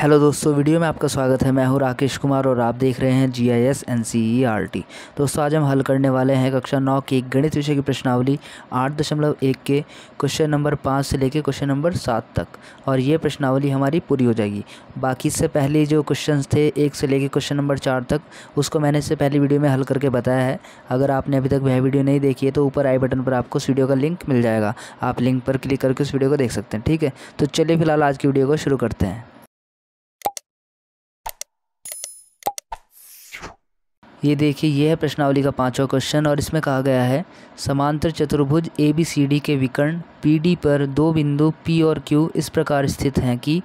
Hello दोस्तों, video में आपका स्वागत है। मैं हूं राकेश कुमार और आप देख रहे हैं GIS NCERT। दोस्तों, आज हम हल करने वाले हैं कक्षा 9 के गणित विषय की प्रश्नावली 8.1 के क्वेश्चन नंबर 5 से लेकर क्वेश्चन नंबर 7 तक, और ये प्रश्नावली हमारी पूरी हो जाएगी। बाकी इससे पहले जो क्वेश्चंस थे 1 से लेकर क्वेश्चन नंबर 4 तक, उसको मैंने इससे पहले वीडियो में हल करके बताया है। अगर आपने अभी तक वह वीडियो नहीं देखी है तो ऊपर आई बटन पर आपको उस वीडियो का लिंक मिल जाएगा, आप लिंक पर क्लिक करके उस वीडियो को देख सकते हैं। ठीक है, तो चलिए फिलहाल आज की वीडियो को शुरू करते हैं। ये देखिए, ये है प्रश्नावली का 5वां क्वेश्चन और इसमें कहा गया है समांतर चतुर्भुज ABCD के विकर्ण PD पर दो बिंदु P और Q इस प्रकार स्थित हैं कि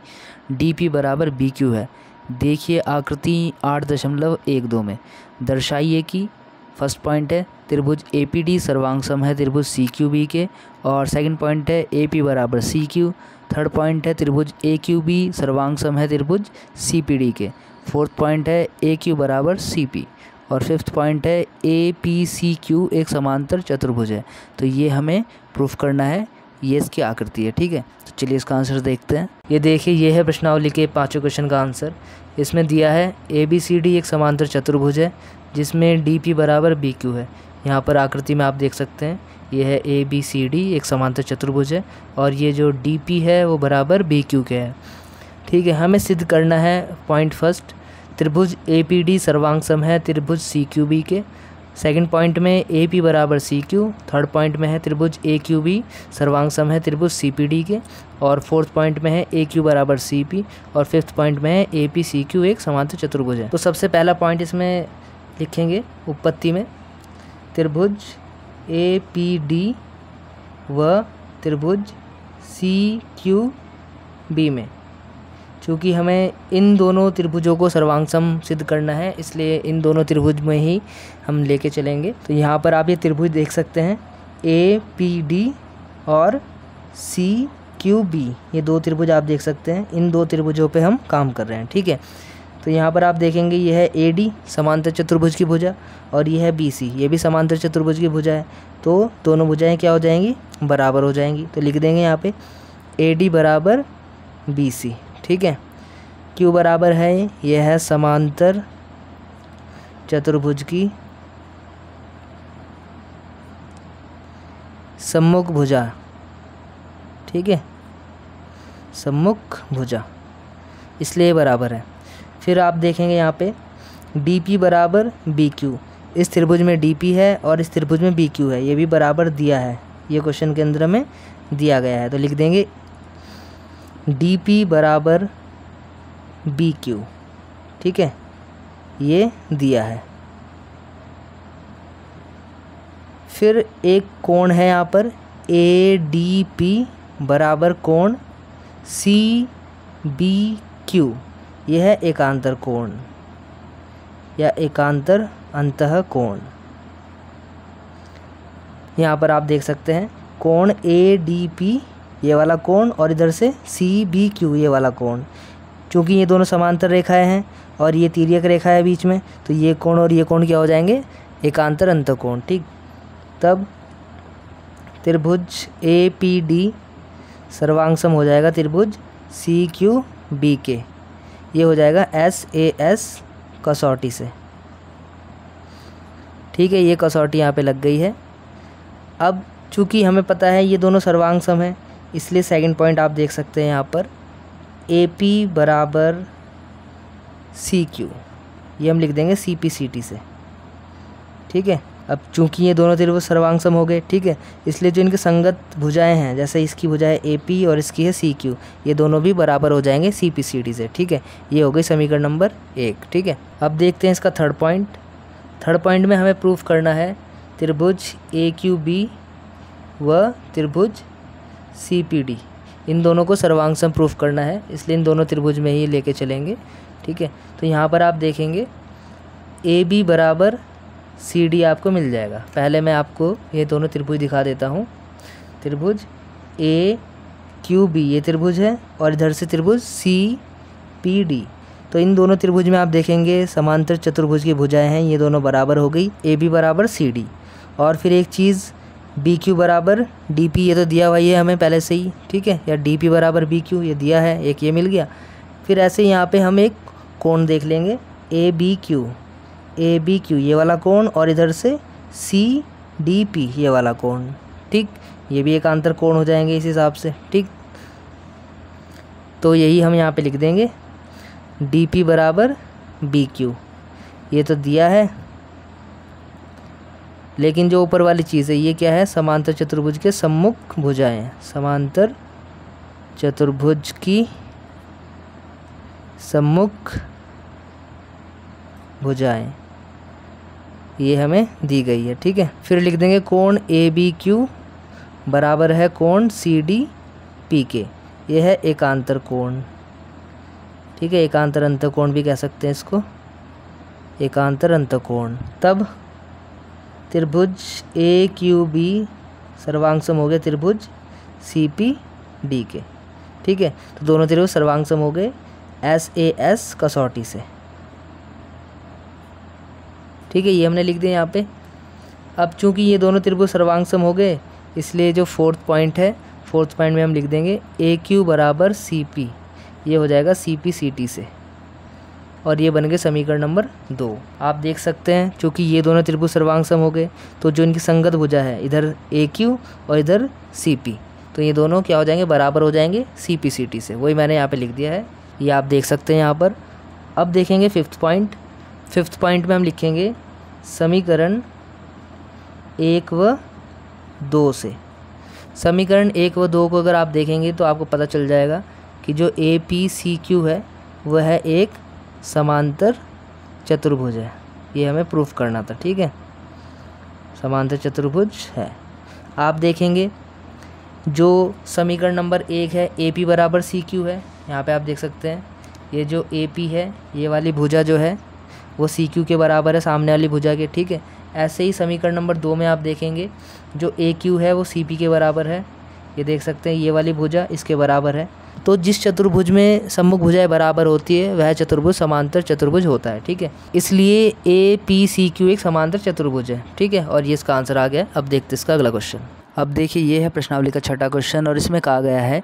DP बराबर BQ है। देखिए आकृति 8.12 में दर्शाइए कि फर्स्ट पॉइंट है त्रिभुज APD सर्वांग सम है त्रिभुज CQB के, और सेकंड पॉइंट है AP बराबर CQ। थर्ड पॉइंट है त्रिभुज AQB सर्वांग सम है त्रिभुज CPD के। फोर्थ पॉइंट है AQ बराबर CP, और फिफ्थ पॉइंट है APCQ एक समांतर चतुर्भुज है। तो ये हमें प्रूफ करना है, ये इसकी आकृति है। ठीक है, तो चलिए इसका आंसर देखते हैं। ये देखिए, ये है प्रश्नावली के 5वें क्वेश्चन का आंसर। इसमें दिया है ABCD एक समांतर चतुर्भुज है जिसमें DP बराबर BQ है। यहाँ पर आकृति में आप देख सकते हैं, ये है ABCD एक समांतर चतुर्भुज है और ये जो DP है वो बराबर BQ के है। ठीक है, हमें सिद्ध करना है पॉइंट फर्स्ट, त्रिभुज APD सर्वांग सम है त्रिभुज CQB के। सेकंड पॉइंट में AP बराबर CQ। थर्ड पॉइंट में है त्रिभुज AQB सर्वांग सम है त्रिभुज CPD के, और फोर्थ पॉइंट में है AQ बराबर CP, और फिफ्थ पॉइंट में है APCQ एक समांतर चतुर्भुज है। तो सबसे पहला पॉइंट इसमें लिखेंगे उत्पत्ति में, त्रिभुज APD व त्रिभुज CQB में, चूँकि हमें इन दोनों त्रिभुजों को सर्वांग सम सिद्ध करना है इसलिए इन दोनों त्रिभुज में ही हम लेके चलेंगे। तो यहाँ पर आप ये त्रिभुज देख सकते हैं APD और CQB, ये दो त्रिभुज आप देख सकते हैं। इन दो त्रिभुजों पे हम काम कर रहे हैं। ठीक है, तो यहाँ पर आप देखेंगे ये है AD समांतर चतुर्भुज की भुजा, और ये है BC ये भी समांतर चतुर्भुज की भुजा है। तो दोनों भुजाएं क्या हो जाएंगी, बराबर हो जाएंगी। तो लिख देंगे यहाँ पे AD बराबर BC। ठीक है, Q बराबर है, यह है समांतर चतुर्भुज की सम्मुख भुजा। ठीक है, सम्मुख भुजा, इसलिए बराबर है। फिर आप देखेंगे यहाँ पे DP बराबर BQ, इस त्रिभुज में DP है और इस त्रिभुज में BQ है, ये भी बराबर दिया है, ये क्वेश्चन के अंदर में दिया गया है। तो लिख देंगे DP बराबर BQ। ठीक है, ये दिया है। फिर एक कोण है यहाँ पर ADP बराबर कोण CBQ, यह है एकांतर कोण या एकांतर अंतः कोण। यहाँ पर आप देख सकते हैं कोण ADP ये वाला कोण और इधर से CBQ ये वाला कोण। चूँकि ये दोनों समांतर रेखाएं हैं और ये तिर्यक रेखा है बीच में, तो ये कोण और ये कोण क्या हो जाएंगे, एकांतर अंतःकोण। ठीक, तब त्रिभुज APD सर्वांग सम हो जाएगा त्रिभुज CQB के, ये हो जाएगा SAS कसौटी से। ठीक है, ये कसौटी यहाँ पे लग गई है। अब चूँकि हमें पता है ये दोनों सर्वांग सम है, इसलिए सेकंड पॉइंट आप देख सकते हैं यहाँ पर AP बराबर CQ, ये हम लिख देंगे CPCT से। ठीक है, अब चूंकि ये दोनों त्रिभुज सर्वांग सम हो गए, ठीक है, इसलिए जो इनके संगत भुजाएं हैं, जैसे इसकी भुजा है AP और इसकी है CQ, ये दोनों भी बराबर हो जाएंगे CPCT से। ठीक है, ये हो गई समीकरण नंबर 1। ठीक है, अब देखते हैं इसका थर्ड पॉइंट। थर्ड पॉइंट में हमें प्रूफ करना है त्रिभुज AQB व त्रिभुज CPD, इन दोनों को सर्वांग सम प्रूफ करना है, इसलिए इन दोनों त्रिभुज में ही लेके चलेंगे। ठीक है, तो यहाँ पर आप देखेंगे AB बराबर CD आपको मिल जाएगा। पहले मैं आपको ये दोनों त्रिभुज दिखा देता हूँ। त्रिभुज AQB ये त्रिभुज है और इधर से त्रिभुज CPD, तो इन दोनों त्रिभुज में आप देखेंगे समांतर चतुर्भुज की भुजाएं हैं, ये दोनों बराबर हो गई। AB बराबर CD, और फिर एक चीज़ BQ बराबर DP, ये तो दिया हुआ ही है हमें पहले से ही, ठीक है, या DP बराबर BQ ये दिया है, एक ये मिल गया। फिर ऐसे यहाँ पे हम एक कोण देख लेंगे ABQ ये वाला कोण, और इधर से CDP ये वाला कोण, ठीक। ये भी एक आंतर कोण हो जाएंगे इस हिसाब से, ठीक। तो यही हम यहाँ पे लिख देंगे DP बराबर BQ। ये तो दिया है, लेकिन जो ऊपर वाली चीज़ है ये क्या है, समांतर चतुर्भुज के सम्मुख भुजाएं, समांतर चतुर्भुज की सम्मुख भुजाएं, ये हमें दी गई है, ठीक है। फिर लिख देंगे कोण ABQ बराबर है कोण CDPK। ये है एकांतर कोण, ठीक है। एकांतर अंतःकोण भी कह सकते हैं इसको, एकांतर अंतःकोण। तब त्रिभुज AQB सर्वांगसम हो गए त्रिभुज CPD के, ठीक है। तो दोनों त्रिभुज सर्वांगसम हो गए SAS कसौटी से, ठीक है। ये हमने लिख दिया यहाँ पे। अब चूंकि ये दोनों त्रिभुज सर्वांगसम हो गए, इसलिए जो फोर्थ पॉइंट है, फोर्थ पॉइंट में हम लिख देंगे AQ बराबर CP। ये हो जाएगा CP/CT से, और ये बन गए समीकरण नंबर 2। आप देख सकते हैं चूँकि ये दोनों त्रिभुज सर्वांगसम हो गए, तो जो इनकी संगत भुजा है, इधर AQ और इधर CP, तो ये दोनों क्या हो जाएंगे, बराबर हो जाएंगे CP/CT से। वही मैंने यहाँ पे लिख दिया है, ये आप देख सकते हैं यहाँ पर। अब देखेंगे फिफ्थ पॉइंट। फिफ्थ पॉइंट में हम लिखेंगे समीकरण 1 व 2 से। समीकरण 1 व 2 को अगर आप देखेंगे तो आपको पता चल जाएगा कि जो APCQ है वह है एक समांतर चतुर्भुज है। ये हमें प्रूफ करना था, ठीक है। समांतर चतुर्भुज है। आप देखेंगे जो समीकरण नंबर 1 है AP बराबर CQ है। यहाँ पे आप देख सकते हैं ये जो AP है, ये वाली भुजा जो है वो CQ के बराबर है, सामने वाली भुजा के, ठीक है। ऐसे ही समीकरण नंबर 2 में आप देखेंगे जो AQ है वो CP के बराबर है। ये देख सकते हैं ये वाली भुजा इसके बराबर है। तो जिस चतुर्भुज में सम्मुख भुजाएं बराबर होती है वह चतुर्भुज समांतर चतुर्भुज होता है, ठीक है। इसलिए APCQ एक समांतर चतुर्भुज है, ठीक है। और ये इसका आंसर आ गया। अब देखते हैं इसका अगला क्वेश्चन। अब देखिए ये है प्रश्नावली का छठा क्वेश्चन, और इसमें कहा गया है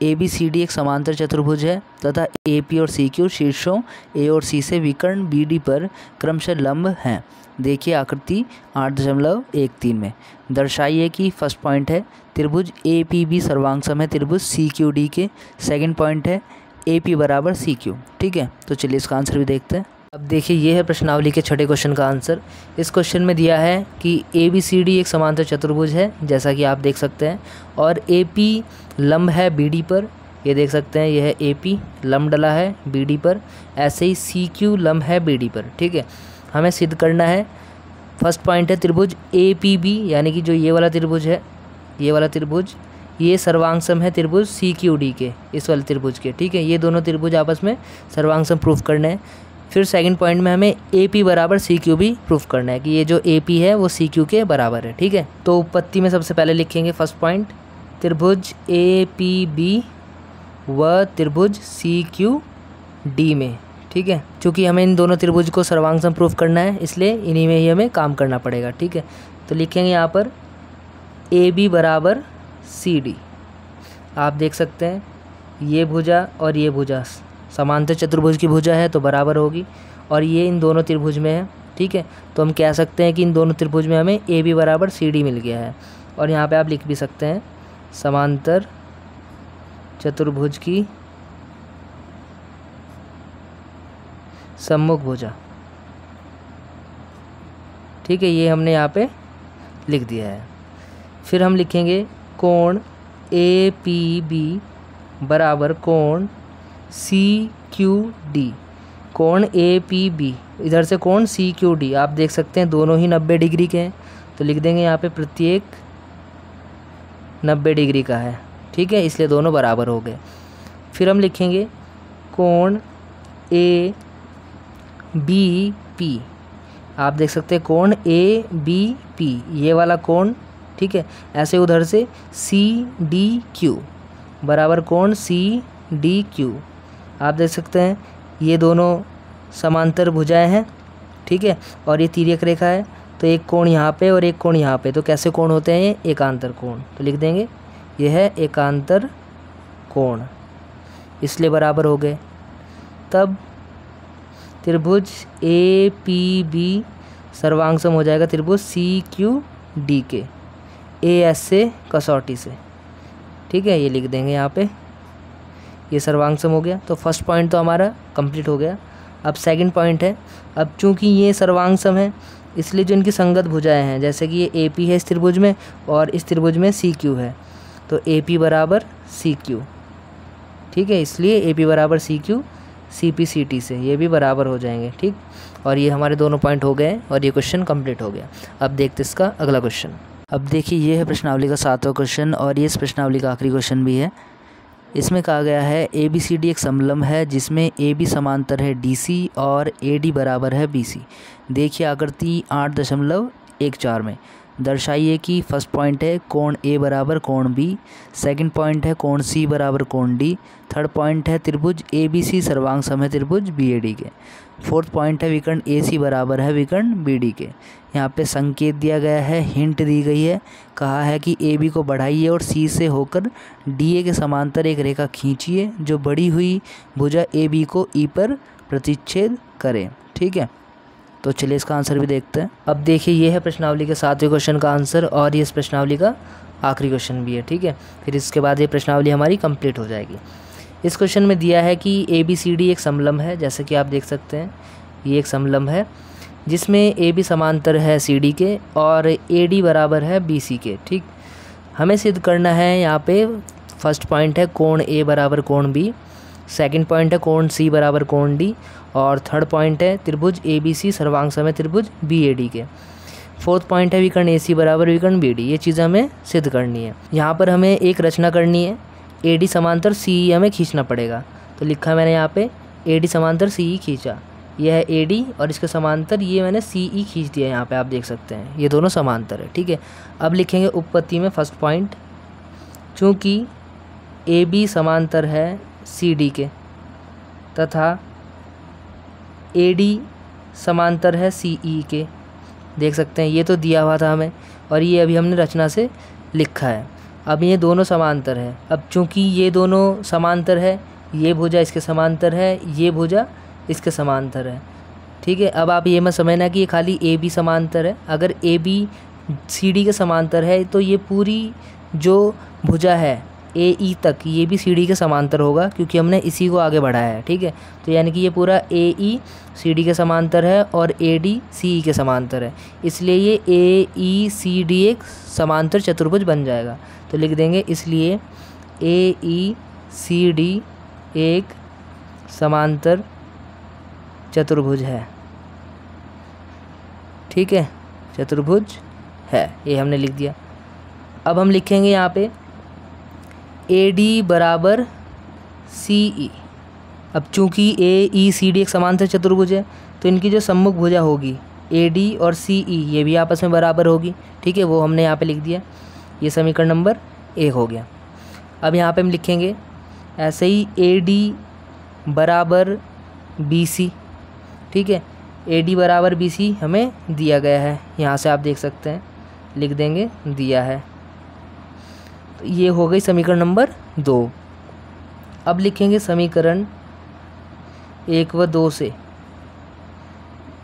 ABCD एक समांतर चतुर्भुज है तथा AP और CQ शीर्षों A और C से विकर्ण BD पर क्रमशः लंब हैं। देखिए आकृति 8.13 में दर्शाइए कि फर्स्ट पॉइंट है त्रिभुज APB सर्वांगसम है त्रिभुज CQD के। सेकंड पॉइंट है AP बराबर CQ, ठीक है। तो चलिए इसका आंसर भी देखते हैं। अब देखिए ये है प्रश्नावली के छठे क्वेश्चन का आंसर। इस क्वेश्चन में दिया है कि ABCD एक समांतर चतुर्भुज है, जैसा कि आप देख सकते हैं, और AP लंब है BD पर। ये देख सकते हैं, यह है AP लंब डला है BD पर। ऐसे ही CQ लंब है BD पर, ठीक है। हमें सिद्ध करना है। फर्स्ट पॉइंट है त्रिभुज APB, यानी कि जो ये वाला त्रिभुज है, ये वाला त्रिभुज, ये सर्वांगसम है त्रिभुज CQD के, इस वाले त्रिभुज के, ठीक है। ये दोनों त्रिभुज आपस में सर्वांगसम प्रूफ करने हैं। फिर सेकंड पॉइंट में हमें AP बराबर CQ भी प्रूफ करना है कि ये जो AP है वो CQ के बराबर है, ठीक है। तो उत्पत्ति में सबसे पहले लिखेंगे फर्स्ट पॉइंट त्रिभुज APB व त्रिभुज CQD में, ठीक है। चूँकि हमें इन दोनों त्रिभुज को सर्वांगसम प्रूफ करना है, इसलिए इन्हीं में ही हमें काम करना पड़ेगा, ठीक है। तो लिखेंगे यहाँ पर AB बराबर CD। आप देख सकते हैं ये भुजा और ये भुजा समांतर चतुर्भुज की भुजा है तो बराबर होगी, और ये इन दोनों त्रिभुज में है, ठीक है। तो हम कह सकते हैं कि इन दोनों त्रिभुज में हमें AB बराबर CD मिल गया है। और यहाँ पे आप लिख भी सकते हैं समांतर चतुर्भुज की सम्मुख भुजा, ठीक है। ये हमने यहाँ पे लिख दिया है। फिर हम लिखेंगे कोण APB बराबर कोण CQD। कोण APB, इधर से कोण CQD, आप देख सकते हैं दोनों ही 90 डिग्री के हैं, तो लिख देंगे यहाँ पे प्रत्येक 90 डिग्री का है, ठीक है। इसलिए दोनों बराबर हो गए। फिर हम लिखेंगे कोण ABP। आप देख सकते हैं कोण ABP, ये वाला कोण, ठीक है। ऐसे उधर से CDQ बराबर कोण CDQ। आप देख सकते हैं ये दोनों समांतर भुजाएं हैं, ठीक है। और ये तिर्यक रेखा है, तो एक कोण यहाँ पे और एक कोण यहाँ पे, तो कैसे कोण होते हैं ये? एकांतर कोण। तो लिख देंगे ये है एकांतर कोण, इसलिए बराबर हो गए। तब त्रिभुज ए पी बी सर्वांग सम हो जाएगा त्रिभुज सी क्यू डी के ए एस से कसौटी से। ठीक है, ये लिख देंगे यहाँ पे, ये सर्वांग सम हो गया। तो फर्स्ट पॉइंट तो हमारा कंप्लीट हो गया। अब सेकंड पॉइंट है, अब चूंकि ये सर्वांग सम है इसलिए जो इनकी संगत भुजाएं हैं, जैसे कि ये ए पी है इस त्रिभुज में और इस त्रिभुज में सी क्यू है, तो ए पी बराबर सी क्यू। ठीक है, इसलिए ए पी बराबर C Q C P C T से ये भी बराबर हो जाएंगे। ठीक, और ये हमारे दोनों पॉइंट हो गए और ये क्वेश्चन कंप्लीट हो गया। अब देखते इसका अगला क्वेश्चन। अब देखिए, ये है प्रश्नावली का 7वां क्वेश्चन और ये इस प्रश्नावली का आखिरी क्वेश्चन भी है। इसमें कहा गया है ए बी सी डी एक समलंब है जिसमें ए बी समांतर है डी सी और ए डी बराबर है बी सी। देखिए आकृति 8.14 में दर्शाइए कि फर्स्ट पॉइंट है कोण ए बराबर कोण बी, सेकंड पॉइंट है कोण सी बराबर कोण डी, थर्ड पॉइंट है त्रिभुज ए बी सी सर्वांग सम है त्रिभुज बी ए डी के, फोर्थ पॉइंट है विकर्ण ए सी बराबर है विकर्ण बी डी के। यहाँ पे संकेत दिया गया है, हिंट दी गई है, कहा है कि ए बी को बढ़ाइए और सी से होकर डी ए के समांतर एक रेखा खींचिए जो बढ़ी हुई भुजा ए बी को ई पर प्रतिच्छेद करे। ठीक है, तो चलिए इसका आंसर भी देखते हैं। अब देखिए, ये है प्रश्नावली के 7वें क्वेश्चन का आंसर और ये इस प्रश्नावली का आखिरी क्वेश्चन भी है। ठीक है, फिर इसके बाद ये प्रश्नावली हमारी कंप्लीट हो जाएगी। इस क्वेश्चन में दिया है कि ए बी सी डी एक समलंब है, जैसे कि आप देख सकते हैं ये एक समलंब है जिसमें ए बी समांतर है सी डी के और ए डी बराबर है बी सी के। ठीक, हमें सिद्ध करना है यहाँ पे फर्स्ट पॉइंट है कोण ए बराबर कोण बी, सेकंड पॉइंट है कोण सी बराबर कोण डी और थर्ड पॉइंट है त्रिभुज ए बी सी सर्वांग सम है त्रिभुज बी ए डी के, फोर्थ पॉइंट है विकर्ण ए सी बराबर विकर्ण बी डी। ये चीज़ हमें सिद्ध करनी है। यहाँ पर हमें एक रचना करनी है, ए डी समांतर सी ई हमें खींचना पड़ेगा। तो लिखा मैंने यहाँ पे ए डी समांतर सी ई खींचा, यह है ए डी और इसके समांतर ये मैंने सी ई खींच दिया। यहाँ पे आप देख सकते हैं ये दोनों समांतर है। ठीक है, अब लिखेंगे उपपत्ति में फर्स्ट पॉइंट, चूँकि ए बी समांतर है सी डी के तथा ए डी समांतर है सी ई के। देख सकते हैं ये तो दिया हुआ था हमें और ये अभी हमने रचना से लिखा है। अब ये दोनों समांतर है, अब चूंकि ये दोनों समांतर है, ये भुजा इसके समांतर है, ये भुजा इसके समांतर है। ठीक है, अब आप ये मत समझना कि ये खाली ए बी समांतर है। अगर ए बी सी डी के समांतर है तो ये पूरी जो भुजा है ए ई तक ये भी सी डी के समांतर होगा क्योंकि हमने इसी को आगे बढ़ाया है। ठीक है, तो यानी कि ये पूरा ए ई सी डी के समांतर है और ए डी सी ई के समांतर है, इसलिए ये ए ई सी डी एक समांतर चतुर्भुज बन जाएगा। तो लिख देंगे इसलिए ए ई सी डी एक समांतर चतुर्भुज है। ठीक है, चतुर्भुज है, ये हमने लिख दिया। अब हम लिखेंगे यहाँ पे ए डी बराबर सी ई। अब चूंकि ए ई सी डी एक समांतर चतुर्भुज है तो इनकी जो सम्मुख भुजा होगी ए डी और सी ई ये भी आपस में बराबर होगी। ठीक है, वो हमने यहाँ पे लिख दिया, ये समीकरण नंबर 1 हो गया। अब यहाँ पे हम लिखेंगे ऐसे ही ए डी बराबर बी सी। ठीक है, ए डी बराबर बी सी हमें दिया गया है, यहाँ से आप देख सकते हैं लिख देंगे दिया है। तो ये हो गई समीकरण नंबर 2। अब लिखेंगे समीकरण 1 व 2 से।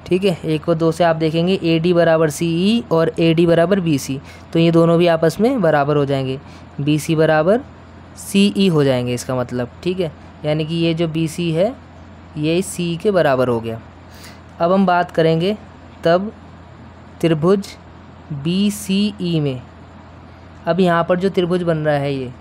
ठीक है, 1 व 2 से आप देखेंगे ए डी बराबर सी ई और ए डी बराबर बी सी, तो ये दोनों भी आपस में बराबर हो जाएंगे, बी सी बराबर सी ई हो जाएंगे इसका मतलब। ठीक है, यानी कि ये जो बी सी है ये सी के बराबर हो गया। अब हम बात करेंगे तब त्रिभुज बी सी ई में। अब यहाँ पर जो त्रिभुज बन रहा है ये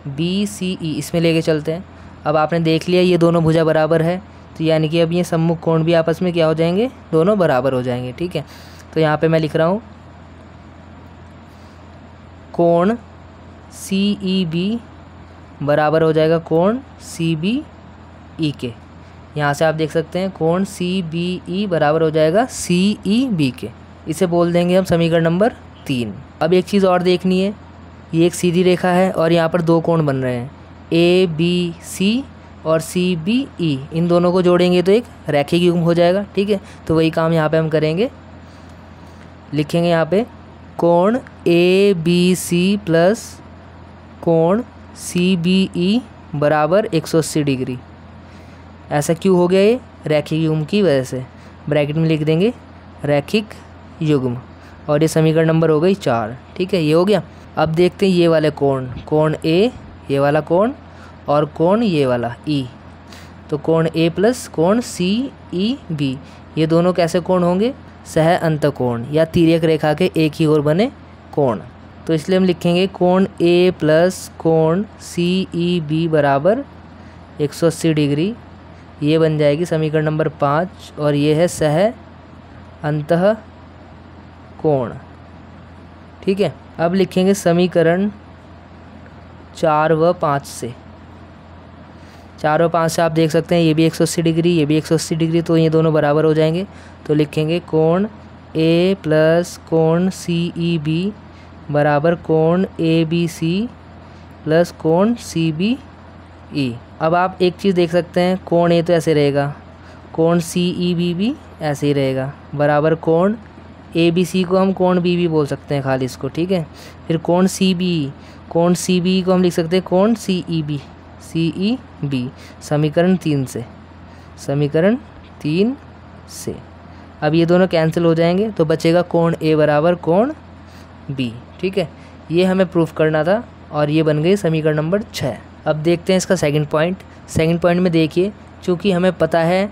बी सी ई, इसमें लेके चलते हैं। अब आपने देख लिया ये दोनों भुजा बराबर है, तो यानी कि अब ये सम्मुख कोण भी आपस में क्या हो जाएंगे, दोनों बराबर हो जाएंगे। ठीक है, तो यहाँ पे मैं लिख रहा हूँ कोण सी ई बी बराबर हो जाएगा कोण सी बी ई के। यहाँ से आप देख सकते हैं कोण सी बी ई बराबर हो जाएगा सी ई बी के। इसे बोल देंगे हम समीकरण नंबर 3। अब एक चीज़ और देखनी है, ये एक सीधी रेखा है और यहाँ पर दो कोण बन रहे हैं ए बी सी और सी बी ई, इन दोनों को जोड़ेंगे तो एक रैखिक युग्म हो जाएगा। ठीक है, तो वही काम यहाँ पे हम करेंगे, लिखेंगे यहाँ पे कोण ए बी सी प्लस कोण सी बी ई बराबर 180 डिग्री। ऐसा क्यों हो गया ये? रैखिक युग्म की वजह से। ब्रैकेट में लिख देंगे रैखिक युग्म, और ये समीकरण नंबर हो गई 4। ठीक है, ये हो गया। अब देखते हैं ये वाले कोण, कोण ए, ये वाला कोण, और कोण ये वाला ई। तो कोण ए प्लस कोण सी ई बी, ये दोनों कैसे कोण होंगे? सह अंतःकोण या तिर्यक रेखा के एक ही ओर बने कोण। तो इसलिए हम लिखेंगे कोण ए प्लस कोण सी ई बी बराबर 180 डिग्री। ये बन जाएगी समीकरण नंबर 5, और ये है सह अंतः कोण। ठीक है, अब लिखेंगे समीकरण 4 व 5 से। 4 व 5 से आप देख सकते हैं ये भी 180 डिग्री, ये भी 180 डिग्री, तो ये दोनों बराबर हो जाएंगे। तो लिखेंगे कोण ए प्लस कोण सी ई बी बराबर कोण ए बी सी प्लस कोण सी बी ई। अब आप एक चीज़ देख सकते हैं, कोण ए तो ऐसे रहेगा, कोण सी ई बी भी ऐसे ही रहेगा, बराबर कोण ए बी सी को हम कोण बी भी बोल सकते हैं खाली इसको। ठीक है, फिर कोण सी बी को हम लिख सकते हैं कोण सी ई बी समीकरण 3 से, समीकरण 3 से। अब ये दोनों कैंसिल हो जाएंगे, तो बचेगा कोण ए बराबर कोण बी। ठीक है, ये हमें प्रूफ करना था, और ये बन गई समीकरण नंबर 6। अब देखते हैं इसका सेकंड पॉइंट। सेकंड पॉइंट में देखिए, चूँकि हमें पता है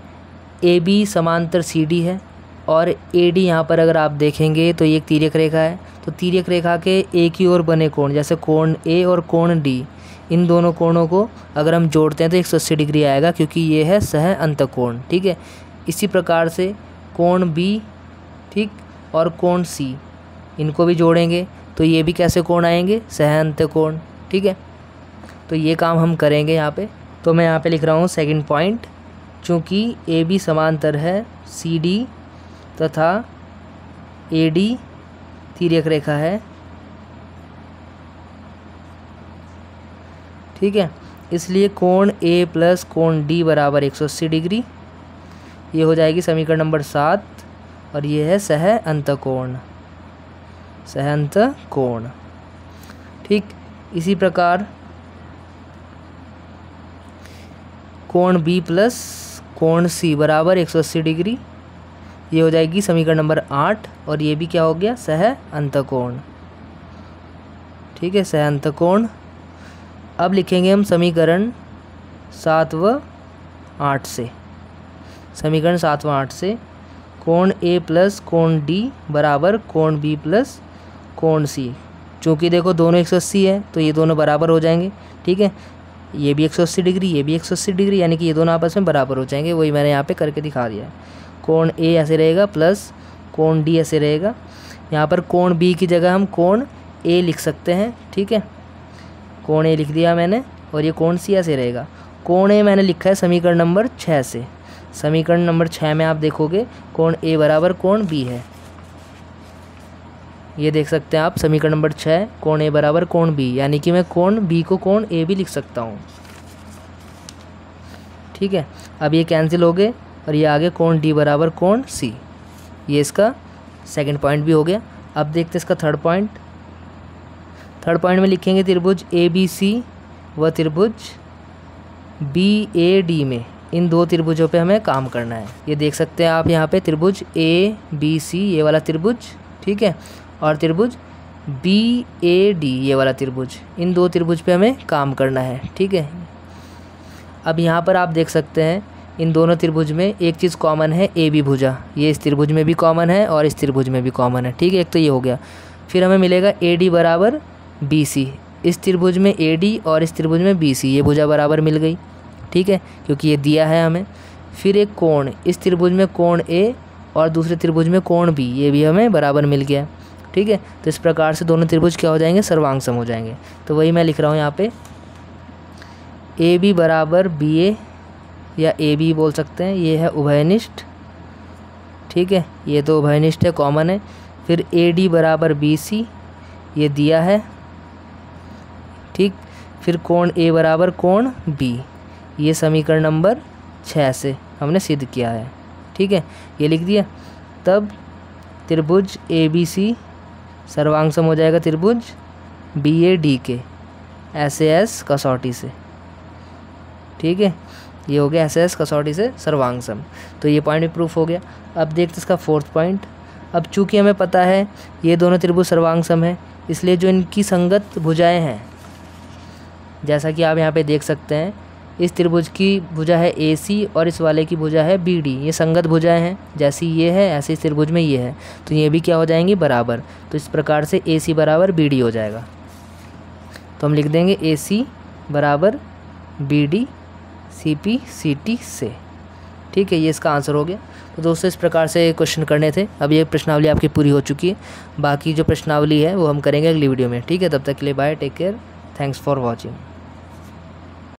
ए बी समांतर सी डी है, और ए डी यहाँ पर अगर आप देखेंगे तो ये एक तिर्यक रेखा है। तो तिर्यक रेखा के एक ही ओर बने कोण, जैसे कोण ए और कोण डी, इन दोनों कोणों को अगर हम जोड़ते हैं तो 180 डिग्री आएगा, क्योंकि ये है सह अंतःकोण। ठीक है, इसी प्रकार से कोण बी, ठीक, और कोण सी, इनको भी जोड़ेंगे तो ये भी कैसे कोण आएंगे? सह अंतःकोण। ठीक है, तो ये काम हम करेंगे यहाँ पे। तो मैं यहाँ पे लिख रहा हूँ सेकंड पॉइंट, चूँकि ए बी समांतर है सी डी तथा ए डी तिर्यक रेखा है। ठीक है, इसलिए कोण ए प्लस कोण डी बराबर 180 डिग्री, ये हो जाएगी समीकरण नंबर 7, और ये है सह अंतःकोण, सह अंतःकोण। ठीक, इसी प्रकार कोण बी प्लस कोण सी बराबर 180 डिग्री, ये हो जाएगी समीकरण नंबर 8, और ये भी क्या हो गया? सह अंतःकोण। ठीक है, सह अंतःकोण। अब लिखेंगे हम समीकरण 7 व 8 से। समीकरण 7 व 8 से कोण ए प्लस कोण डी बराबर कोण बी प्लस कोण सी। चूँकि देखो दोनों 180 है, तो ये दोनों बराबर हो जाएंगे। ठीक है, ये भी 180 डिग्री, ये भी 180 डिग्री, यानी कि ये दोनों आपस में बराबर हो जाएंगे। वही मैंने यहाँ पे करके दिखा दिया है। कोण ए ऐसे रहेगा प्लस कोण डी ऐसे रहेगा। यहाँ पर कोण बी की जगह हम कोण ए लिख सकते हैं। ठीक है, कोण ए लिख दिया मैंने, और ये कोण सी ऐसे रहेगा। कोण ए मैंने लिखा है समीकरण नंबर 6 से। समीकरण नंबर 6 में आप देखोगे कोण ए बराबर कोण बी है, ये देख सकते हैं आप। समीकरण नंबर 6 कोण ए बराबर कोण बी, यानी कि मैं कोण बी को कोण ए भी लिख सकता हूँ। ठीक है, अब ये कैंसिल हो गए, और ये आगे कोण डी बराबर कोण सी। ये इसका सेकंड पॉइंट भी हो गया। अब देखते हैं इसका थर्ड पॉइंट। थर्ड पॉइंट में लिखेंगे त्रिभुज ए बी सी व त्रिभुज बी ए डी में, इन दो त्रिभुजों पे हमें काम करना है। ये देख सकते हैं आप यहाँ पे त्रिभुज ए बी सी, ये वाला त्रिभुज, ठीक है, और त्रिभुज बी ए डी, ये वाला त्रिभुज, इन दो त्रिभुज पे हमें काम करना है। ठीक है, अब यहाँ पर आप देख सकते हैं इन दोनों त्रिभुज में एक चीज़ कॉमन है, ए बी भुजा। ये इस त्रिभुज में भी कॉमन है और इस त्रिभुज में भी कॉमन है। ठीक है, एक तो ये हो गया। फिर हमें मिलेगा ए डी बराबर बी सी। इस त्रिभुज में ए डी और इस त्रिभुज में बी सी, ये भुजा बराबर मिल गई। ठीक है, क्योंकि ये दिया है हमें। फिर एक कोण, इस त्रिभुज में कोण ए और दूसरे त्रिभुज में कोण बी, ये भी हमें बराबर मिल गया। ठीक है, तो इस प्रकार से दोनों त्रिभुज क्या हो जाएंगे? सर्वांग सम हो जाएंगे। तो वही मैं लिख रहा हूँ यहाँ पे, ए बी बराबर बी ए, या ए बी बोल सकते हैं, ये है उभयनिष्ठ। ठीक है, ये तो उभयनिष्ठ है, कॉमन है। फिर ए डी बराबर बी सी, ये दिया है। ठीक, फिर कोण ए बराबर कोण बी, ये समीकरण नंबर 6 से हमने सिद्ध किया है। ठीक है, ये लिख दिया। तब त्रिभुज ए बी सी सर्वांग सम हो जाएगा त्रिभुज बी ए डी के, ऐसे एस कसौटी से। ठीक है, ये हो गया एस कसौटी से सर्वांग सम। तो ये पॉइंट भी प्रूफ हो गया। अब देखते इसका फोर्थ पॉइंट। अब चूंकि हमें पता है ये दोनों त्रिभुज सर्वांग सम है, इसलिए जो इनकी संगत भुजाएं हैं, जैसा कि आप यहाँ पे देख सकते हैं, इस त्रिभुज की भुजा है AC और इस वाले की भुजा है BD। ये संगत भुजाएं हैं, जैसी ये है ऐसे इस त्रिभुज में ये है, तो ये भी क्या हो जाएंगी, बराबर। तो इस प्रकार से AC बराबर BD हो जाएगा। तो हम लिख देंगे AC बराबर BD CP CT से। ठीक है, ये इसका आंसर हो गया। तो दोस्तों इस प्रकार से क्वेश्चन करने थे। अब ये प्रश्नावली आपकी पूरी हो चुकी है। बाकी जो प्रश्नावली है वो हम करेंगे अगली वीडियो में। ठीक है, तब तक के लिए bye, take care, thanks for watching.